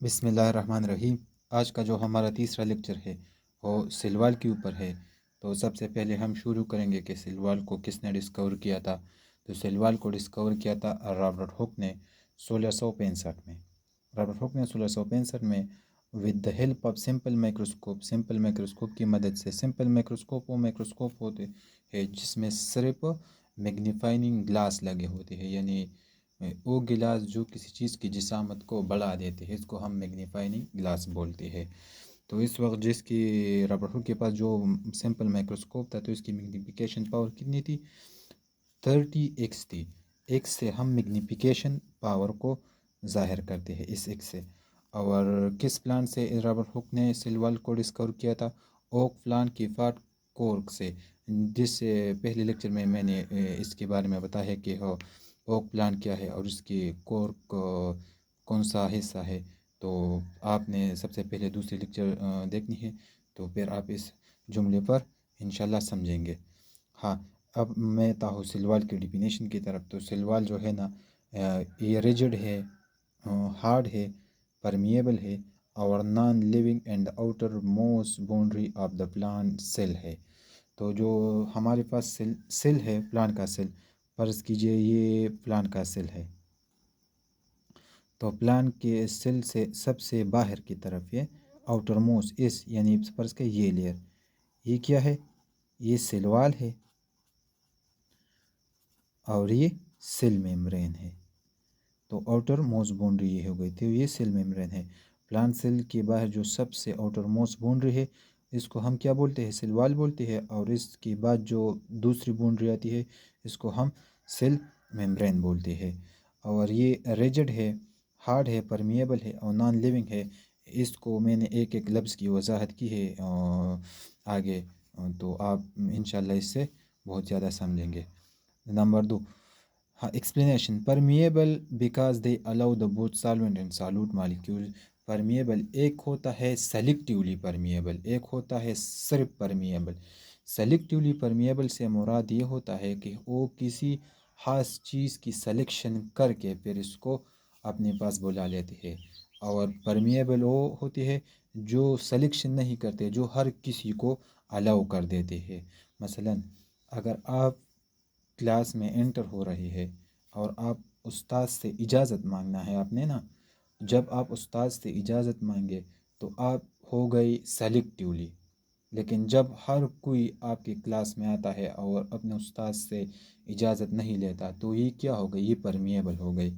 बिस्मिल्लाहिर्रहमानिर्रहीम। आज का जो हमारा तीसरा लेक्चर है वो सिलवाल के ऊपर है। तो सबसे पहले हम शुरू करेंगे कि सिलवाल को किसने डिस्कवर किया था। तो सिलवाल को डिस्कवर किया था रॉबर्ट हुक ने 1665 में। रॉबर्ट हुक ने 1665 में with the help of simple microscope की मदद से। सिंपल माइक्रोस्कोप वो माइक्रोस्कोप होते हैं जिसमें सिर्फ मैग्नीफाइंग ग्लास लगे होते हैं, यानी वो गिलास जो किसी चीज़ की जिसामत को बढ़ा देते हैं, इसको हम मैग्नीफाइंग ग्लास बोलते हैं। तो इस वक्त जिसकी रॉबर्ट हुक के पास जो सिंपल माइक्रोस्कोप था तो इसकी मैग्नीफिकेशन पावर कितनी थी? 30x थी। एक्स से हम मैग्नीफिकेशन पावर को ज़ाहिर करते हैं, इस एक्स से। और किस प्लांट से रॉबर्ट हुक ने सिल्वर को डिस्कवर किया था? ओक प्लांट की फाट कोर्क से। जिस पहले लेक्चर में मैंने इसके बारे में बताया कि हो ओक प्लांट क्या है और उसकी कोर्क कौन सा हिस्सा है। तो आपने सबसे पहले दूसरी लेक्चर देखनी है, तो फिर आप इस जुमले पर इंशाल्लाह समझेंगे। हाँ, अब मैं ताहू सिलवाल की डिफिनेशन की तरफ। तो सिलवाल जो है ना, ये रिजिड है, हार्ड है, परमिएबल है और non living and outermost boundary of the plant cell है। तो जो हमारे पास सेल है, प्लांट का सेल, फर्ज कीजिए ये प्लांट का सेल है। तो प्लांट के सेल से सबसे बाहर की तरफ ये आउटर मोस्ट इस, यानी फर्ज के ये लेयर, ये क्या है? ये सेल वाल है और ये सेल मेम्ब्रेन है। तो आउटर मोस्ट बाउंड्री ये हो गई, तो ये सेल मेम्ब्रेन है। प्लांट सेल के बाहर जो सबसे आउटर मोस्ट बाउंड्री है, इसको हम क्या बोलते हैं? सेल वाल बोलते हैं। और इसके बाद जो दूसरी बाउंड्री आती है, इसको हम सेल मेम्ब्रेन बोलते हैं। और ये रिजिड है, हार्ड है, परमिएबल है और नॉन लिविंग है। इसको मैंने एक एक लफ्ज़ की वजाहत की है आगे, तो आप इंशाल्लाह इससे बहुत ज़्यादा समझेंगे। नंबर 2, हाँ, explanation. Permeable because they allow the both solvent and solute molecule. Permeable एक होता है सेलेक्टिवली परमिएबल, एक होता है सिर्फ परमिएबल। सेलेक्टिवली परमिएबल से मुराद ये होता है कि वो किसी खास चीज़ की सिलेक्शन करके फिर इसको अपने पास बुला लेते हैं। और परमिएबल वो होती है जो सिलेक्शन नहीं करते, जो हर किसी को अलाउ कर देते हैं। मसलन अगर आप क्लास में एंटर हो रही है और आप उस्ताद से इजाज़त मांगना है आपने ना, जब आप उस्ताद से इजाज़त मांगे तो आप हो गई सेलेक्टिवली। लेकिन जब हर कोई आपकी क्लास में आता है और अपने उस्ताद से इजाज़त नहीं लेता तो ये क्या हो गई? ये परमिएबल हो गई।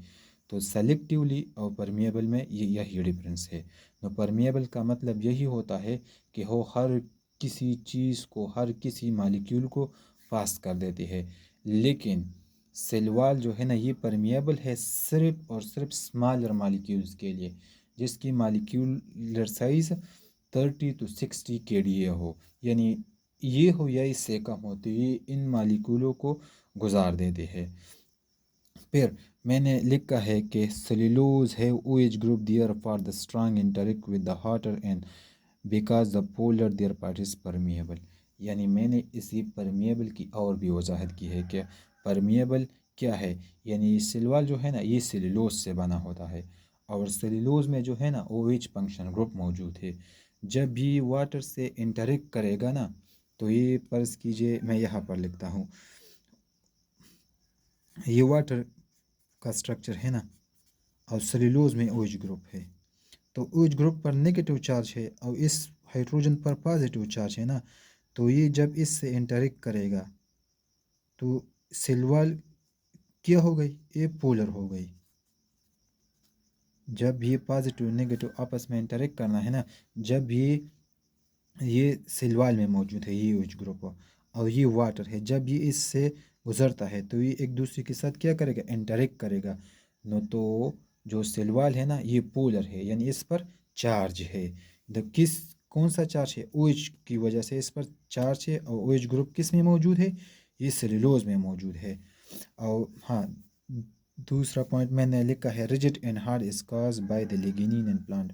तो सेलेक्टिवली और परमिएबल में ये यही डिफरेंस है। तो परमिएबल का मतलब यही होता है कि वो हर किसी चीज़ को, हर किसी मालिक्यूल को पास कर देती है। लेकिन सेलवाल जो है ना, ये परमिएबल है सिर्फ और सिर्फ स्मॉलर मालिक्यूल्स के लिए, जिसकी मालिक्यूलर साइज़ 30 to 60 KDA हो, यानी ये हो या इससे कम हो, तो ये इन मालिक्यूलों को गुजार देते हैं। फिर मैंने लिखा है कि सेल्यूलोज है OH group there for the strong interact with the water and because the polar their part is permeable. यानी मैंने इसी परमिएबल की और भी वजाहत की है कि परमिएबल क्या है। यानी सिलवाल जो है ना, ये सेल्यूलोज से बना होता है और सेल्यूलोज में जो है ना OH फंक्शन ग्रुप मौजूद है। जब भी वाटर से इंटरेक्ट करेगा ना, तो ये फर्ज कीजिए मैं यहाँ पर लिखता हूँ, ये वाटर का स्ट्रक्चर है ना और सेल्यूलोज में OH ग्रुप है। तो OH ग्रुप पर नेगेटिव चार्ज है और इस हाइड्रोजन पर पॉजिटिव चार्ज है ना, तो ये जब इससे इंटरेक्ट करेगा तो सिल्वाल क्या हो गई? ये पोलर हो गई। जब ये पॉजिटिव नेगेटिव आपस में इंटरेक्ट करना है ना, जब ये सिल्वाल में मौजूद है ये OH ग्रुप और ये वाटर है, जब ये इससे गुजरता है तो ये एक दूसरे के साथ क्या करेगा? इंटरेक्ट करेगा। नो तो जो सिल्वाल है ना, ये पोलर है, यानी इस पर चार्ज है। किस कौन सा चार्ज है? OH की वजह से इस पर चार्ज है। और OH ग्रुप किस में मौजूद है? ये सेल्यूलोज में मौजूद है। और हाँ, दूसरा पॉइंट मैंने लिखा है, rigid and hard is cause by the lignin and plant.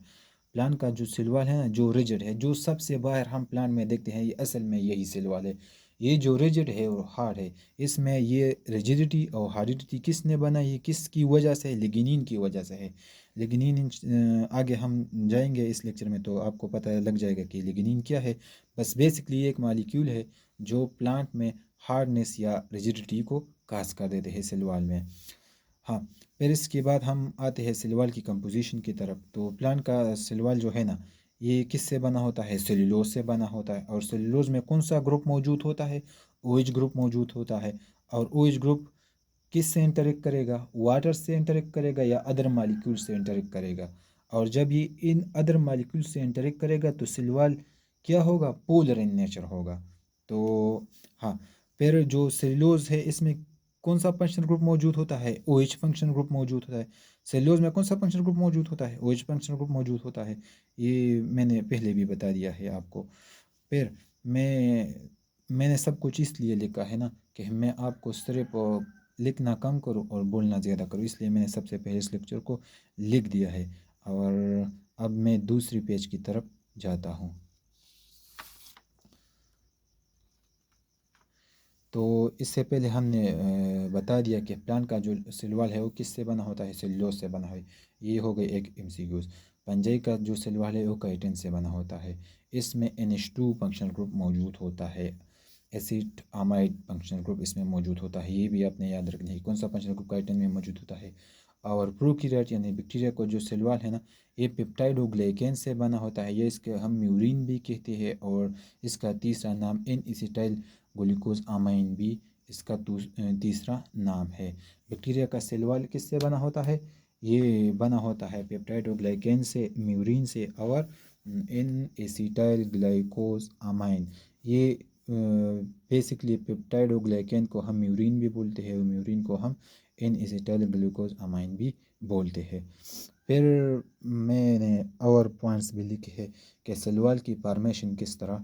Plant का जो सिलवाल है ना, जो रिजिड है, जो सबसे बाहर हम प्लांट में देखते हैं, ये असल में यही सिलवाल है। ये जो रिजिड है और हार्ड है, इसमें ये रिजिडिटी और हार्डिटी किसने बनाई है? किसकी वजह से? लिग्निन की वजह से है। लिग्निन आगे हम जाएंगे इस लेक्चर में तो आपको पता लग जाएगा कि लिग्निन क्या है। बस बेसिकली एक मॉलिक्यूल है जो प्लांट में हार्डनेस या रिजिडिटी को काज कर देते हैं सेल वॉल में। हाँ, फिर इसके बाद हम आते हैं सेल वॉल की कंपोजिशन की तरफ। तो प्लांट का सेल वॉल जो है ना, ये किससे बना होता है? सेल्यूलोज से बना होता है। और सेल्यूलोज में कौन सा ग्रुप मौजूद होता है? ओएच ग्रुप मौजूद होता है। और ओएच ग्रुप किस से इंटरेक्ट करेगा? वाटर से इंटरेक्ट करेगा या अदर मालिक्यूल से इंटरेक्ट करेगा? और जब ये इन अदर मालिक्यूल से इंटरेक्ट करेगा तो सेल वॉल क्या होगा? पोलर इन नेचर होगा। तो हाँ, फिर जो सेल्यूलोज है इसमें कौन सा फंक्शनल ग्रुप मौजूद होता है? ओएच फंक्शनल ग्रुप मौजूद होता है। सेल्यूलोज में कौन सा फंक्शनल ग्रुप मौजूद होता है? ओएच फंक्शनल ग्रुप मौजूद होता है। ये मैंने पहले भी बता दिया है आपको। फिर मैंने सब कुछ इसलिए लिखा है ना कि मैं आपको सिर्फ लिखना कम करूँ और बोलना ज़्यादा करूँ, इसलिए मैंने सबसे पहले इस लेक्चर को लिख दिया है। और अब मैं दूसरी पेज की तरफ जाता हूँ। तो इससे पहले हमने बता दिया कि प्लांट का जो सेल वॉल है वो किससे बना होता है? सेल्यूलोज से बना है। ये हो गई एक एमसीक्यूज। पंजई का जो सेल वॉल है वो काइटिन से बना होता है। इसमें NH2 फंक्शनल ग्रुप मौजूद होता है। एसिड अमाइड फंक्शनल ग्रुप इसमें मौजूद होता है। ये भी आपने याद रखना है कौन सा फंक्शनल ग्रुप काइटिन में मौजूद होता है। और प्रोकैरियोट यानी बैक्टीरिया को जो सेल वॉल है ना, ये पेप्टाइडोग्लाइकेन से बना होता है। ये इसके हम म्यूरिन भी कहते हैं। और इसका तीसरा नाम एन एसिटाइल ग्लूकोज अमाइन भी इसका तीसरा नाम है। बैक्टीरिया का सेल वॉल किससे बना होता है? ये बना होता है पेप्टाइडोग्लाइकेन से, म्यूरिन से और एन एसिटाइल ग्लाइकोज अमाइन। ये बेसिकली पेप्टाइडोग्लाइकेन को हम म्यूरिन भी बोलते हैं और म्यूरिन को हम एन एसिटाइल ग्लूकोज अमाइन भी बोलते हैं। फिर मैंने और पॉइंट्स भी लिखे हैं कि सेल वॉल की फॉर्मेशन किस तरह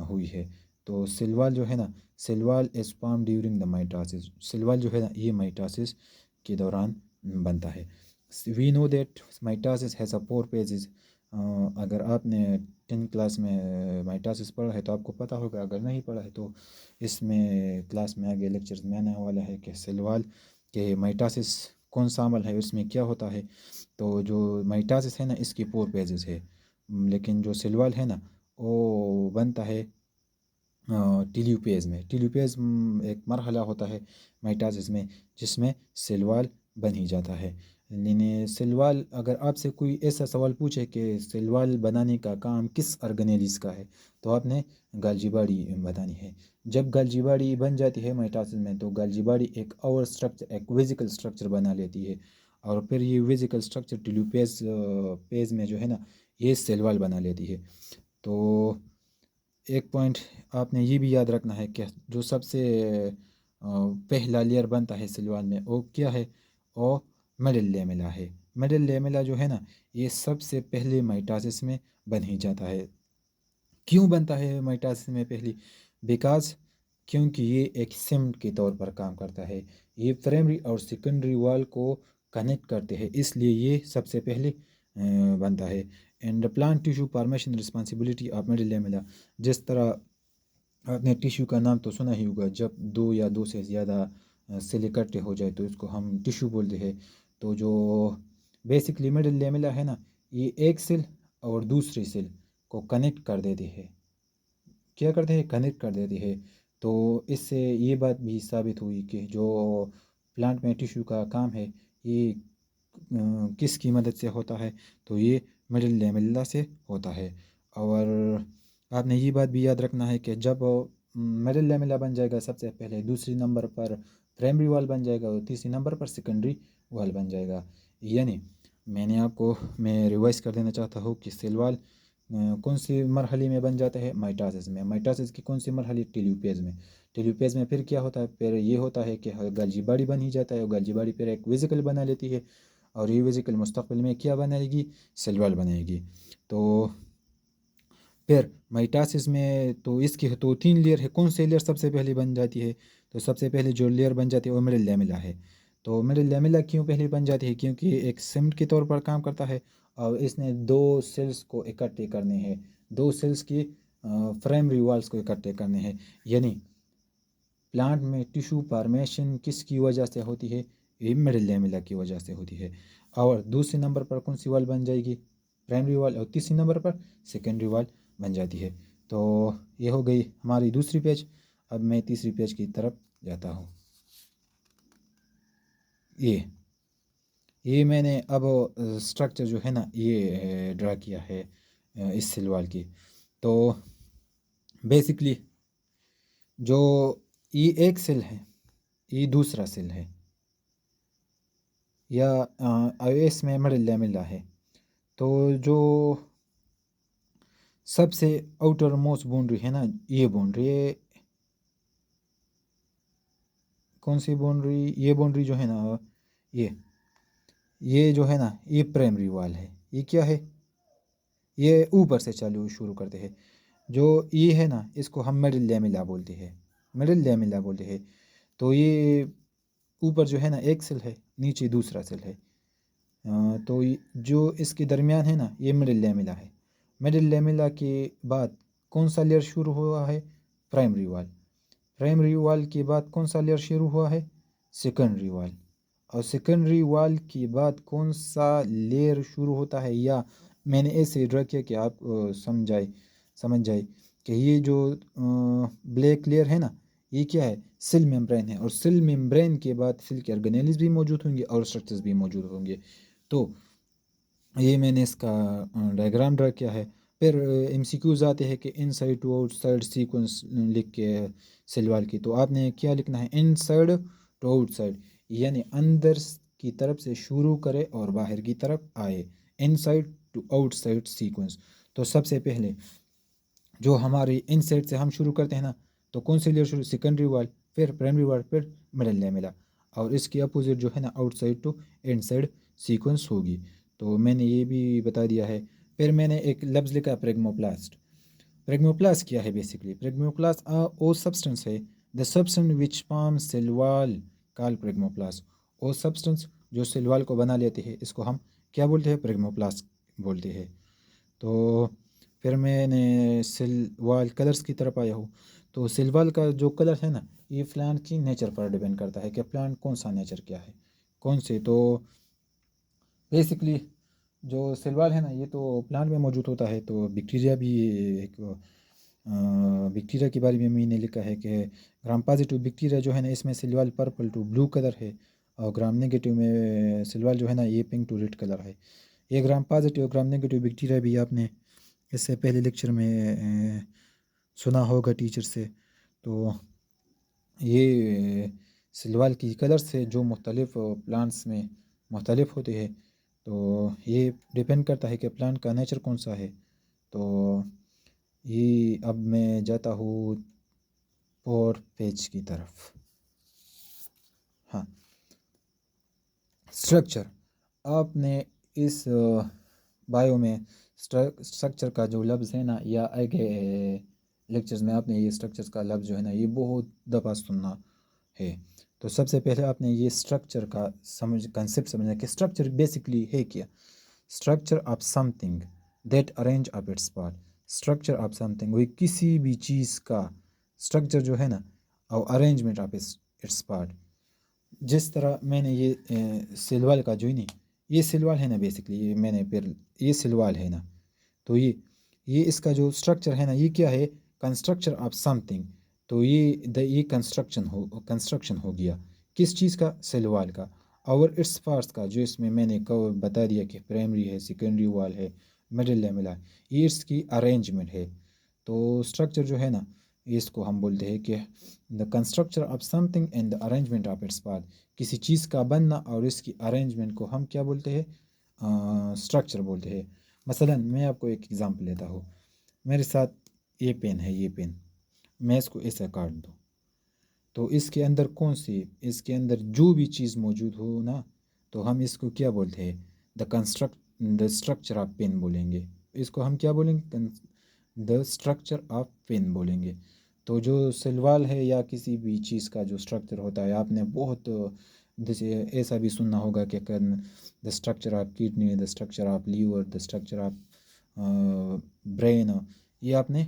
हुई है। तो सेल वॉल जो है ना, cell wall is form during the mitosis. Cell wall जो है ना, ये माइटोसिस के दौरान बनता है। We know that mitosis has a 4 phases. अगर आपने 10th क्लास में माइटोसिस पढ़ा है तो आपको पता होगा, अगर नहीं पढ़ा है तो इसमें क्लास में आगे लेक्चर्स में आने वाला है कि सेल वॉल के माइटोसिस कौन सा अमल है, उसमें क्या होता है। तो जो माइटोसिस है ना, इसकी 4 पेजेस है। लेकिन जो सेल वॉल है ना, वो बनता है टील्यूपेज में। टील्यूपेज एक मरहला होता है माइटोसिस में जिसमें सेल वॉल बन ही जाता है। यानी सेल वॉल, अगर आपसे कोई ऐसा सवाल पूछे कि सेल वॉल बनाने का काम किस ऑर्गेनेलिस का है, तो आपने गाल्जी बॉडी बतानी है। जब गाल्जी बॉडी बन जाती है माइटोसिस में तो गाल्जी बॉडी एक और स्ट्रक्चर, एक वेजिकल स्ट्रक्चर बना लेती है। और फिर ये वेजिकल स्ट्रक्चर टील्यूपेज पेज में जो है ना, ये सेल वॉल बना लेती है। तो एक पॉइंट आपने ये भी याद रखना है कि जो सबसे पहला लेयर बनता है सेल वॉल में वो क्या है? वो मिडिल लेमेला है। मिडिल लेमेला जो है ना, ये सबसे पहले माइटोसिस में बन ही जाता है। क्यों बनता है माइटोसिस में पहली? बिकॉज क्योंकि ये एक सिम के तौर पर काम करता है। ये प्राइमरी और सेकेंडरी वॉल को कनेक्ट करते हैं, इसलिए ये सबसे पहले बनता है। And plant tissue formation responsibility of middle lamella. जिस तरह आपने टिश्यू का नाम तो सुना ही होगा, जब 2 या 2 से ज़्यादा सेल इकट्ठे हो जाए तो इसको हम टिश्यू बोलते हैं। तो जो बेसिकली मिडिल लेमेला है ना, ये एक सेल और दूसरी सेल को कनेक्ट कर देते हैं। क्या करते हैं? कनेक्ट कर देते हैं। तो इससे ये बात भी साबित हुई कि जो प्लांट में टिश्यू का काम है, ये किसकी मदद से होता है? तो ये मिडिल लेमेला से होता है। और आपने ये बात भी याद रखना है कि जब मिडिल लेमेला बन जाएगा सबसे पहले, दूसरी नंबर पर प्राइमरी वॉल बन जाएगा और तीसरी नंबर पर सेकेंडरी वॉल बन जाएगा। यानी मैं रिवाइज कर देना चाहता हूँ कि सेल वॉल कौन सी मरहले में बन जाता है? माइटोसिस में। माइटोसिस की कौन सी मरहले? टेलोफेज में। टेलोफेज में फिर क्या होता है? फिर ये होता है कि गाल्जी बॉडी बन ही जाता है और गाल्जी बॉडी फिर एक वेजिकल बना लेती है और ये वेजिकल मुस्तकबिल में क्या बनाएगी? सेल वॉल बनाएगी। तो फिर माइटोसिस में तो इसकी तो 3 लेयर है। कौन सी लेयर सबसे पहले बन जाती है? तो सबसे पहले जो लेयर बन जाती है वो मिडिल लेमेला है। तो मिडिल लेमेला क्यों पहले बन जाती है? क्योंकि एक सिमट के तौर पर काम करता है और इसने 2 सेल्स को इकट्ठे करने हैं, 2 सेल्स की प्राइमरी वॉल्स को इकट्ठे करने हैं। यानी प्लांट में टिश्यू फॉर्मेशन किसकी वजह से होती है? ये मिडिल लेमेला की वजह से होती है। और दूसरे नंबर पर कौन सी वाल बन जाएगी, प्राइमरी वाल, और तीसरे नंबर पर सेकेंडरी वाल बन जाती है। तो ये हो गई हमारी दूसरी पेज। अब मैं तीसरी पेज की तरफ जाता हूँ। ये मैंने अब स्ट्रक्चर जो है ना ये ड्रा किया है इस सेल वाल की। तो बेसिकली जो ये एक सेल है, ये दूसरा सेल है, या इसमें मिडिल लैमेला है। तो जो सबसे आउटर मोस्ट बाउंड्री है ना, ये बाउंड्री, कौन सी बाउंड्री, ये बाउंड्री जो है ना, ये जो है ना ये प्राइमरी वाल है। ये क्या है, ये ऊपर से चालू शुरू करते हैं। जो ये है ना इसको हम मिडिल लैमेला बोलते हैं, मिडिल लैमेला बोलते हैं। तो ये ऊपर जो है ना एक सेल है, नीचे दूसरा सेल है। तो जो इसके दरमियान है ना ये मिडिल लैमेला है। मिडिल लैमेला के बाद कौन सा लेयर शुरू हुआ है, प्राइमरी वाल। प्राइमरी वाल के बाद कौन सा लेयर शुरू हुआ है, सेकेंडरी वाल। और सेकेंडरी वाल के बाद कौन सा लेयर शुरू होता है, या मैंने ऐसे ड्रा किया कि आप समझ जाए कि ये जो ब्लैक लेयर है ना ये क्या है, सेल मेम्ब्रेन है। और सेल मेम्ब्रेन के बाद सेल के ऑर्गेनेल्स भी मौजूद होंगे और स्ट्रक्चर्स भी मौजूद होंगे। तो ये मैंने इसका डायग्राम ड्रा किया है। फिर एमसीक्यूज आते हैं कि इनसाइड टू आउटसाइड सीक्वेंस लिख के सेल वाल की। तो आपने क्या लिखना है, इनसाइड टू आउटसाइड, यानी अंदर की तरफ से शुरू करे और बाहर की तरफ आए, इनसाइड टू आउटसाइड सीक्वेंस। तो सबसे पहले जो हमारी इनसाइड से हम शुरू करते हैं ना, तो कौन सी लेयर शुरू, सेकेंडरी वाल, फिर प्राइमरी वाल, फिर मिडिल लैमेला, और इसकी अपोजिट जो है ना आउटसाइड टू इनसाइड सीक्वेंस होगी। तो मैंने ये भी बता दिया है। फिर मैंने एक लफ्ज़ लिखा प्रेग्मोप्लास्ट। प्रेग्मोप्लास्ट क्या है, बेसिकली प्रेग्मोप्लास्ट ओ सब्सटेंस है, the substance which form cell wall call phragmoplast. ओ सब्सटेंस जो सेल वॉल को बना लेते हैं इसको हम क्या बोलते हैं, प्रेग्मोप्लास्ट बोलते हैं। तो फिर मैंने सेल वॉल कलर्स की तरफ आया हूँ। तो सेल वॉल का जो कलर है ना ये प्लांट की नेचर पर डिपेंड करता है कि प्लांट कौन सा नेचर क्या है, कौन से। तो बेसिकली जो सेल वॉल है ना ये तो प्लांट में मौजूद होता है। तो बैक्टीरिया भी एक बैक्टीरिया के बारे में मैंने लिखा है कि ग्राम पॉजिटिव बैक्टीरिया जो है ना इसमें cell wall purple to blue colour है, और ग्राम नेगेटिव में सेल वॉल जो है ना ये पिंक टू रेड कलर है। ये gram positive gram negative bacteria भी आपने इससे पहले लेक्चर में सुना होगा टीचर से। तो ये सिलवाल की कलर से जो मुख्तलिफ प्लांट्स में मुख्तलिफ होते हैं। तो ये डिपेंड करता है कि प्लांट का नेचर कौन सा है। तो ये अब मैं जाता हूँ और पेज की तरफ। हाँ, स्ट्रक्चर, आपने इस बायो में स्ट्रक्चर का जो लफ्ज़ है ना या आगे लेक्चर्स में आपने ये स्ट्रक्चर्स का लफ्ज़ जो है ना ये बहुत दफ़ा सुनना है। तो सबसे पहले आपने ये स्ट्रक्चर का कंसेप्ट समझना कि स्ट्रक्चर बेसिकली है क्या। Structure of something that arrange of its part. Structure of something, वही किसी भी चीज़ का स्ट्रक्चर जो है ना और अरेंजमेंट ऑफ इट्स पार्ट। जिस तरह मैंने ये सिलवाल का जो ही नहीं, ये सिलवाल है ना बेसिकली, ये मैंने फिर ये सिलवाल है ना। तो ये इसका जो स्ट्रक्चर है ना ये क्या है, कंस्ट्रक्चर ऑफ समथिंग। तो ये कंस्ट्रक्शन हो गया किस चीज़ का, सिलवाल का। और इट्स पार्ट्स का जो इसमें मैंने बता दिया कि प्राइमरी है, सेकेंडरी वाल है, मिडिल लैमेला, ये इसकी अरेंजमेंट है। तो स्ट्रक्चर जो है ना इसको हम बोलते हैं कि the construction of something and the arrangement of its part. किसी चीज़ का बनना और इसकी अरेंजमेंट को हम क्या बोलते हैं, स्ट्रक्चर बोलते हैं। मसलन मैं आपको एक एग्ज़ाम्पल लेता हूँ। मेरे साथ ये पेन है, ये पेन मैं इसको ऐसा काट दूँ तो इसके अंदर कौन सी, इसके अंदर जो भी चीज़ मौजूद हो ना तो हम इसको क्या बोलते हैं, द स्ट्रक्चर ऑफ पेन बोलेंगे। इसको हम क्या बोलेंगे, द स्ट्रक्चर ऑफ पेन बोलेंगे। तो जो सलवाल है या किसी भी चीज़ का जो स्ट्रक्चर होता है, आपने बहुत जैसे ऐसा भी सुनना होगा कि the structure of kidney, the structure of liver, the structure of brain, ये आपने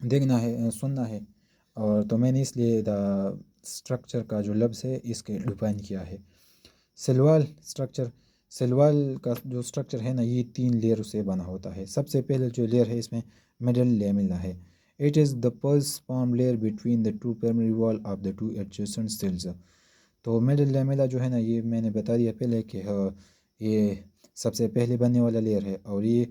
देखना है, सुनना है। और तो मैंने इसलिए द स्ट्रक्चर का जो लफ्ज़ है इसके डिफाइन किया है। सलवाल स्ट्रक्चर, सेल वॉल का जो स्ट्रक्चर है ना ये 3 लेयर से बना होता है। सबसे पहले जो लेयर है इसमें मिडल लेमिला है। It is the pulse form layer between the two primary wall of the two adjacent sales. तो मिडल लेमिला जो है ना ये मैंने बता दिया पहले कि ये सबसे पहले बनने वाला लेयर है और ये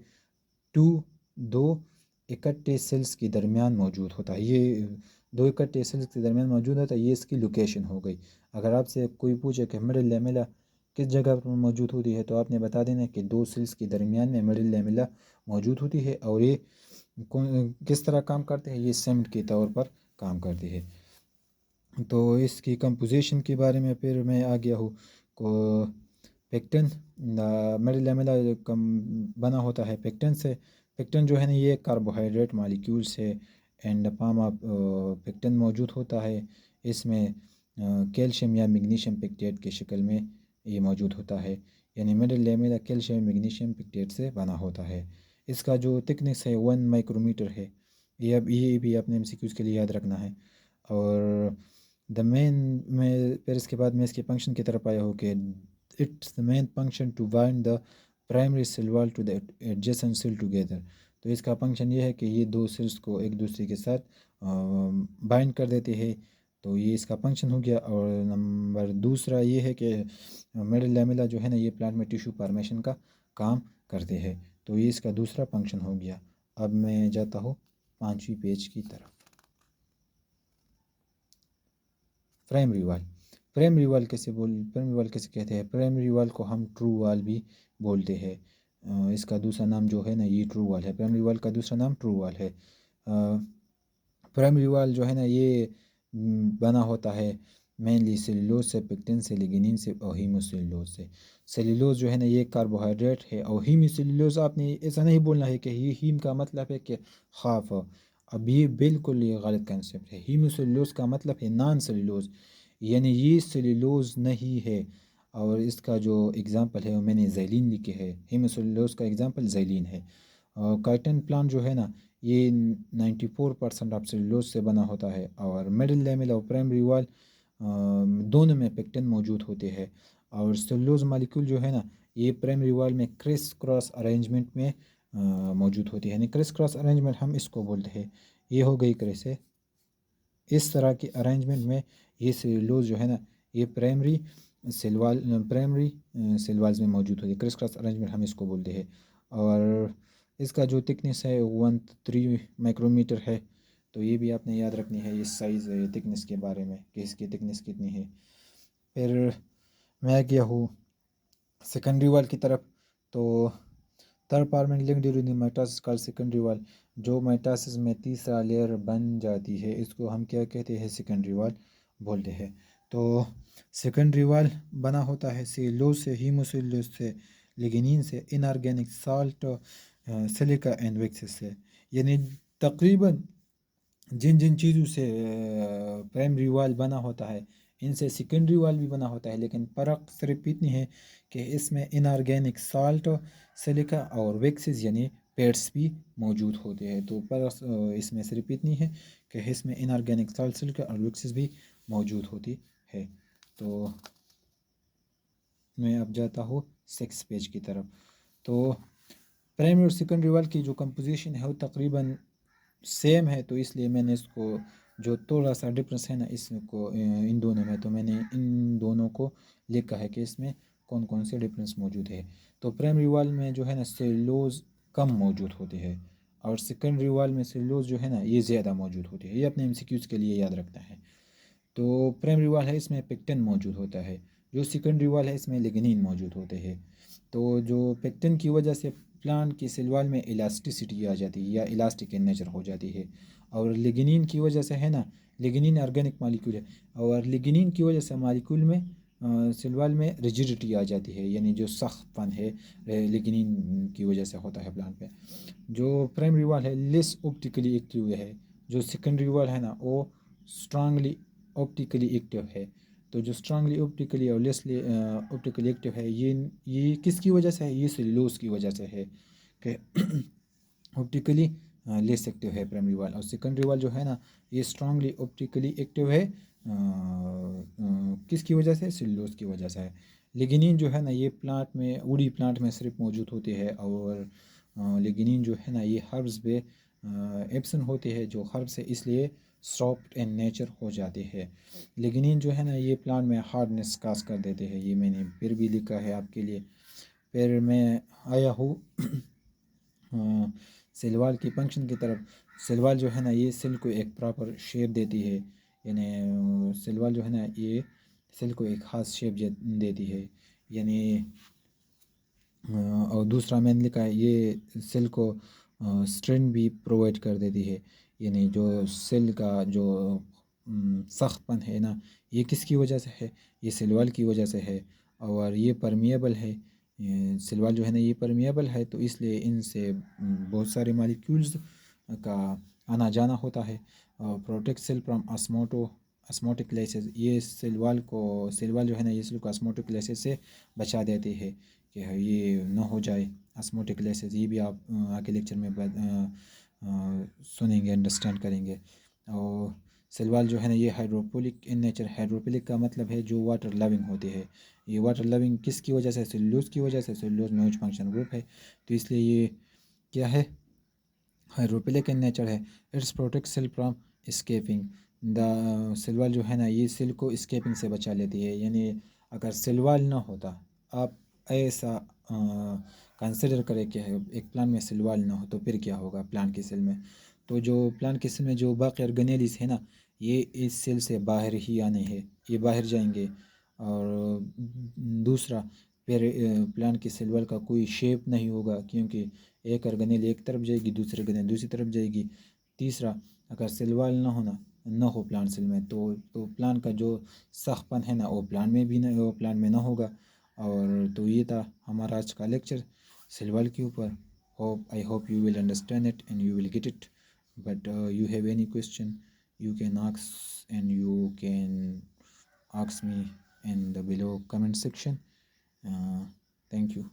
टू दो इकट्ठे सेल्स के दरमियान मौजूद होता है। ये दो इकट्ठे सेल्स के दरमियान मौजूद होता है, ये इसकी लोकेशन हो गई। अगर आपसे कोई पूछे कि मिडिल लेमिला किस जगह पर मौजूद होती है तो आपने बता देना कि दो सेल्स के दरमियान में मिडिल लेमिला मौजूद होती है और ये किस तरह काम करते हैं, ये सीमेंट के तौर पर काम करती है। तो इसकी कंपोजिशन के बारे में फिर मैं आ गया हूँ को पेक्टिन मिडिल लेमिला कम बना होता है पेक्टिन से। पेक्टिन जो है ना ये कार्बोहाइड्रेट मालिक्यूल्स है एंड फॉर्म ऑफ पेक्टिन मौजूद होता है। इसमें कैल्शियम या मैग्नीशियम पेक्टेट की शक्ल में ये मौजूद होता है। यानी middle lamella calcium magnesium pectate से बना होता है। इसका जो थिकनेस है 1 माइक्रोमीटर है। ये भी अपने एमसीक्यूज़ के लिए याद रखना है। और द मेन में फिर इसके बाद मैं इसके फंक्शन की तरफ आया हूँ कि it's the main function to bind the primary cell wall to the adjacent cell together. तो इसका फंक्शन ये है कि ये दो सेल्स को एक दूसरे के साथ बाइंड कर देते हैं। तो ये इसका फंक्शन हो गया। और नंबर दूसरा ये है कि मिडिल लैमेला जो है ना ये प्लांट में टिश्यू फॉर्मेशन का काम करते हैं। तो ये इसका दूसरा फंक्शन हो गया। अब मैं जाता हूँ 5वीं पेज की तरफ। प्राइमरी वाल। प्राइमरी वाल कैसे कहते हैं? प्राइमरी वाल को हम ट्रू वाल भी बोलते हैं। इसका दूसरा नाम जो है ना ये ट्रू वाल है। प्राइमरी वाल का दूसरा नाम ट्रू वाल है। प्राइमरी वाल जो है ना ये बना होता है मेनली सेल्यूलोज से, पेक्टिन से, लिग्निन से और हीमोसेल्यूलोज से। सेल्यूलोज जो है ना ये कार्बोहाइड्रेट है और हीमोसेल्यूलोज आपने ऐसा नहीं बोलना है कि ये हीम का मतलब है कि खाफ। अब ये बिल्कुल ये गलत कंसेप्ट है। हीमोसेल्यूलोज का मतलब है नॉन सेल्यूलोज, यानी ये सेल्यूलोज नहीं है। और इसका जो एग्ज़ाम्पल है वो मैंने ज़ैलीन लिखे है। हीमोसेल्यूलोज का एग्ज़ाम्पल ज़ैलीन है। और काइटिन प्लांट जो है ना ये 94% ऑफ सेल्यूलोज से बना होता है। और मिडिल लेमिला और प्राइमरी वाल दोनों में पेक्टिन मौजूद होते हैं। और सेल्यूलोज मालिक्यूल जो है ना ये प्राइमरी वाल में क्रिस क्रॉस अरेंजमेंट में मौजूद होती है। यानी क्रिस क्रॉस अरेंजमेंट हम इसको बोलते हैं। ये हो गई कैसे, इस तरह की अरेंजमेंट में ये सेल्यूलोज जो है ना ये प्राइमरी सेलवाल्स में मौजूद होती है। क्रिस क्रॉस अरेंजमेंट हम इसको बोलते हैं। और इसका जो थिकनेस है 1 माइक्रोमीटर है। तो ये भी आपने याद रखनी है इस साइज़ थिकनेस के बारे में कि इसकी थिकनेस कितनी है। फिर मैं आ गया हूँ सेकेंडरी वाल की तरफ। तो third part link during mitosis called secondary वाल। जो माइटोसिस में तीसरा लेयर बन जाती है इसको हम क्या कहते हैं? सेकेंडरी वाल बोलते हैं। तो सेकेंडरी वाल बना होता है सेलुलोज से, हीमोसेलुलोज से, लिग्निन से, inorganic salt, silica and waxes से। यानी तकरीबन जिन जिन चीज़ों से प्राइमरी वाल बना होता है इनसे सेकेंडरी वाल भी बना होता है। लेकिन फ़र्क सिर्फ इतनी है कि इसमें इनऑर्गेनिक साल्ट, सिलिका और वैक्सेस यानी पेड्स भी मौजूद होते हैं। तो पर इसमें सिर्फ इतनी है कि इसमें इनऑर्गेनिक साल्ट, सिलिका और वैक्सेस भी मौजूद होती है। तो मैं अब जाता हूँ 6 पेज की तरफ। तो प्राइमरी और सेकेंडरी वाल की जो कंपोजिशन है वो तकरीबन सेम है। तो इसलिए मैंने इसको जो थोड़ा सा डिफरेंस है ना इसको इन दोनों में, तो मैंने इन दोनों को लिखा है कि इसमें कौन कौन से डिफरेंस मौजूद है। तो प्राइमरी वाल में जो है ना सेलुलोज कम मौजूद होते हैं और सेकेंडरी वाल में सेलुलोज जो है ना ये ज़्यादा मौजूद होते हैं। ये अपने एमसीक्यूज़ के लिए याद रखना है। तो प्राइमरी वाल है इसमें पेक्टिन मौजूद होता है, जो सेकेंडरी वाल है इसमें लिग्निन मौजूद होते हैं। तो जो पेक्टिन की वजह से प्लांट की सेल वाल में इलास्टिसिटी आ जाती है या इलास्टिक इन नेचर हो जाती है। और लिग्निन की वजह से है ना, लिग्निन ऑर्गेनिक मालिक्यूल है और लिग्निन की वजह से मालिक्यूल में सेल वाल में रिजिडिटी आ जाती है, यानी जो सख्तपन है लिग्निन की वजह से होता है प्लांट पे। जो प्राइमरी वाल है लेस ऑप्टिकली एक्टिव है, जो सेकेंडरी वाल है ना वो स्ट्रांगली ऑप्टिकली एक्टिव है। तो जो स्ट्रांगली ऑप्टिकली और लेसली ऑप्टिकली एक्टिव है ये किसकी वजह से है? ये सेलुलोज की वजह से है कि ऑप्टिकली लेस एक्टिव है प्राइमरी वाल। और सेकेंडरी वाल जो है ना ये स्ट्रांगली ऑप्टिकली एक्टिव है किसकी वजह से? सेलुलोज की वजह से है। लिग्निन जो है ना ये प्लांट में, वुडी प्लांट में सिर्फ मौजूद होती है, और लिग्निन जो है ना ये हर्ब्स में एब्सेंट होती है, जो हर्ब्स है इसलिए सॉफ्ट एंड नेचर हो जाती है। लिग्निन जो है ना ये प्लांट में हार्डनेस काज कर देते हैं, ये मैंने फिर भी लिखा है आपके लिए। फिर मैं आया हूँ सेल वॉल की फंक्शन की तरफ। सेल वॉल जो है ना ये सेल को एक प्रॉपर शेप देती है, यानी सेल वॉल जो है ना ये सेल को एक खास शेप देती है, यानी और दूसरा मैंने लिखा है ये सेल को स्ट्रेंथ भी प्रोवाइड कर देती है, यानी जो सेल का जो सख्तपन है ना, ये किसकी वजह से है, ये सेल वॉल की वजह से है। और ये परमिएबल है, सेल वॉल जो है ना ये परमिएबल है, तो इसलिए इनसे बहुत सारे मालिक्यूल्स का आना जाना होता है। प्रोटेक्ट सेल फ्रॉम अस्मोटिक लेसेस, ये सेल वॉल जो है ना ये सेल को अस्मोटिक लेसेस से बचा देती है कि ये न हो जाए अस्मोटिक लेसेस। ये भी आप आगे लेक्चर में सुनेंगे, अंडरस्टैंड करेंगे। और सेल वॉल जो है ना ये हाइड्रोपोलिक इन नेचर, हाइड्रोपोलिक का मतलब है जो वाटर लविंग होती है। ये वाटर लविंग किसकी वजह से, सेल्यूलोज की वजह से, सेल्यूलोज नॉइज फंक्शन ग्रुप है, तो इसलिए ये क्या है, हाइड्रोफिलिक इन नेचर है। It's protect cell from escaping the cell wall जो है ना ये सेल को स्केपिंग से बचा लेती है, यानी अगर सेल वॉल ना होता, आप ऐसा कंसिडर करें कि एक प्लांट में सेल वॉल ना हो तो फिर क्या होगा प्लांट की सेल में। तो जो प्लांट की सेल में जो बाकी ऑर्गेनेलिस है ना, ये इस सेल से बाहर ही आने हैं, ये बाहर जाएंगे। और दूसरा, फिर प्लांट की सेल वॉल का कोई शेप नहीं होगा, क्योंकि एक ऑर्गेनेल एक तरफ जाएगी, दूसरी ऑर्गेनेल दूसरी तरफ जाएगी। तीसरा, अगर सेल वॉल ना हो प्लांट सेल में, तो प्लांट का जो सख्तपन है ना वो प्लांट में भी नहीं, वो प्लांट में ना होगा। और तो ये था हमारा आज का लेक्चर सेल वॉल के ऊपर। I hope you will understand it and you will get it. But you have any question, you can ask, and you can ask me in the below comment section. Thank you.